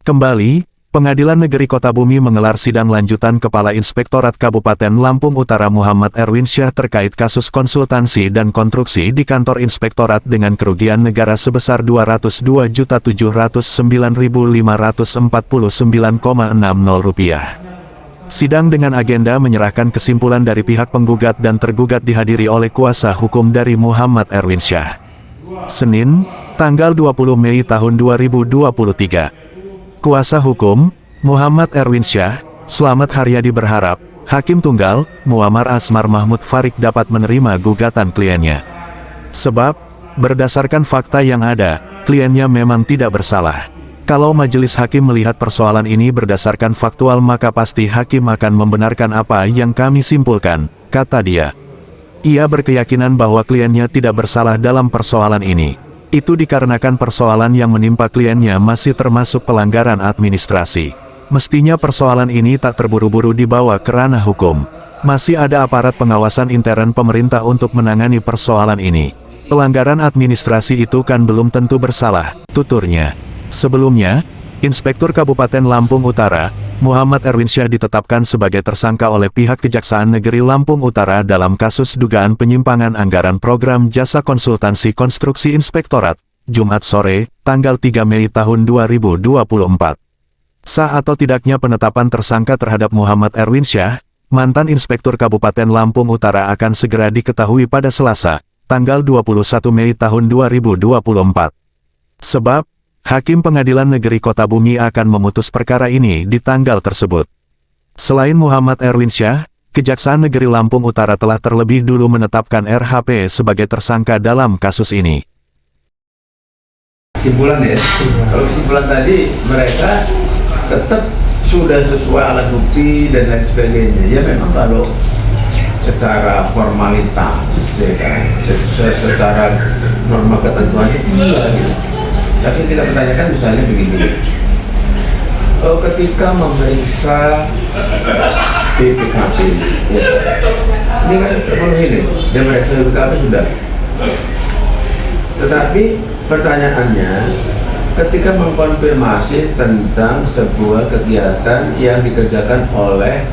Kembali, Pengadilan Negeri Kota Bumi menggelar sidang lanjutan Kepala Inspektorat Kabupaten Lampung Utara Muhammad Erwinsyah terkait kasus konsultansi dan konstruksi di kantor inspektorat dengan kerugian negara sebesar Rp202.709.549,60. Sidang dengan agenda menyerahkan kesimpulan dari pihak penggugat dan tergugat dihadiri oleh kuasa hukum dari Muhammad Erwinsyah. Senin, tanggal 20 Mei tahun 2023. Kuasa hukum, Muhammad Erwinsyah, Slamet Haryadi berharap, Hakim Tunggal, Muammar Asmar Mahmud Farik dapat menerima gugatan kliennya. Sebab, berdasarkan fakta yang ada, kliennya memang tidak bersalah. Kalau majelis hakim melihat persoalan ini berdasarkan faktual maka pasti hakim akan membenarkan apa yang kami simpulkan, kata dia. Ia berkeyakinan bahwa kliennya tidak bersalah dalam persoalan ini. Itu dikarenakan persoalan yang menimpa kliennya masih termasuk pelanggaran administrasi. Mestinya persoalan ini tak terburu-buru dibawa ke ranah hukum. Masih ada aparat pengawasan intern pemerintah untuk menangani persoalan ini. Pelanggaran administrasi itu kan belum tentu bersalah, tuturnya. Sebelumnya, Inspektur Kabupaten Lampung Utara, Muhammad Erwinsyah ditetapkan sebagai tersangka oleh pihak Kejaksaan Negeri Lampung Utara dalam kasus dugaan penyimpangan anggaran program jasa konsultansi konstruksi inspektorat, Jumat sore, tanggal 3 Mei tahun 2024. Sah atau tidaknya penetapan tersangka terhadap Muhammad Erwinsyah, mantan Inspektur Kabupaten Lampung Utara akan segera diketahui pada Selasa, tanggal 21 Mei tahun 2024. Sebab, Hakim Pengadilan Negeri Kota Bumi akan memutus perkara ini di tanggal tersebut. Selain Muhammad Erwinsyah, Kejaksaan Negeri Lampung Utara telah terlebih dulu menetapkan RHP sebagai tersangka dalam kasus ini. Kesimpulan ya, kalau kesimpulan tadi mereka tetap sudah sesuai alat bukti dan lain sebagainya. Ya memang kalau secara formalitas, ya kan, secara norma ketentuannya iya gitu. Tapi kita pertanyakan misalnya begini, ketika memeriksa BPKP, ya, ini kan terpenuhi nih, dia meriksa BPKP sudah. Tetapi pertanyaannya, ketika mengkonfirmasi tentang sebuah kegiatan yang dikerjakan oleh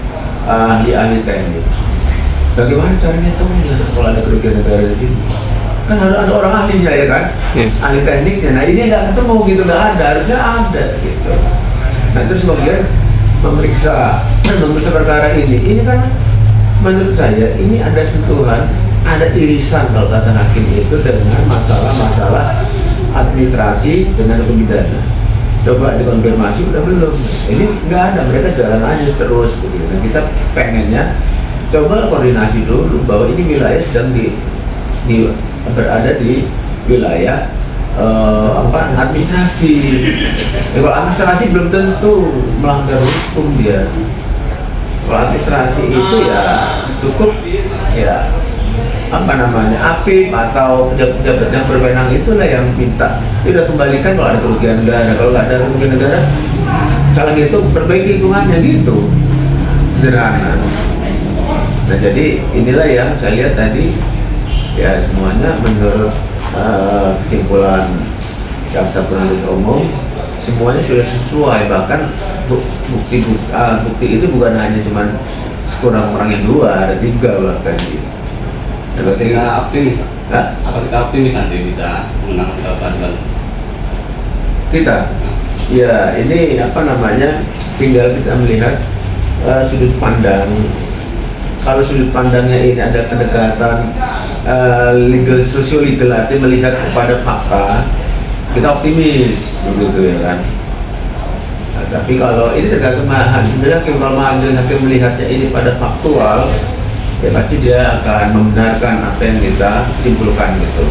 ahli-ahli teknik, bagaimana caranya itu kalau ada kerugian negara di sini? Kan harus ada orang ahlinya ya kan, ahli tekniknya. Nah ini nggak ketemu gitu, nggak ada, harusnya ada gitu. Nah terus kemudian memeriksa perkara ini kan menurut saya ini ada sentuhan, ada irisan kalau kata hakim itu dengan masalah-masalah administrasi dengan hukum pidana. Coba dikonfirmasi udah belum? Ini nggak ada, mereka jalan aja terus begitu. Nah, kita pengennya coba koordinasi dulu bahwa ini wilayah sedang berada di wilayah administrasi. Ya, kalau administrasi belum tentu melanggar hukum dia. Kalau administrasi itu ya cukup ya APIM atau pejabat yang berwenang itulah yang minta. Dia udah kembalikan kalau ada kerugian negara. Kalau nggak ada kerugian negara, salah gitu perbaiki lingkungannya gitu. Sederhana. Nah jadi inilah yang saya lihat tadi. Ya semuanya menurut kesimpulan jaksa penuntut umum semuanya sudah sesuai, bahkan bukti itu bukan hanya cuman sekurang-kurangnya 2, ada 3 bahkan gitu. Apa kita optimis? Apa kita optimis nanti bisa menangkan peradilan? Kita? Ya ini tinggal kita melihat sudut pandang. Kalau sudut pandangnya ini ada pendekatan sosio-legal, arti melihat kepada fakta, kita optimis begitu ya kan. Nah, tapi kalau ini tergantung hakim, kalau hakim melihatnya ini pada faktual, ya pasti dia akan membenarkan apa yang kita simpulkan gitu.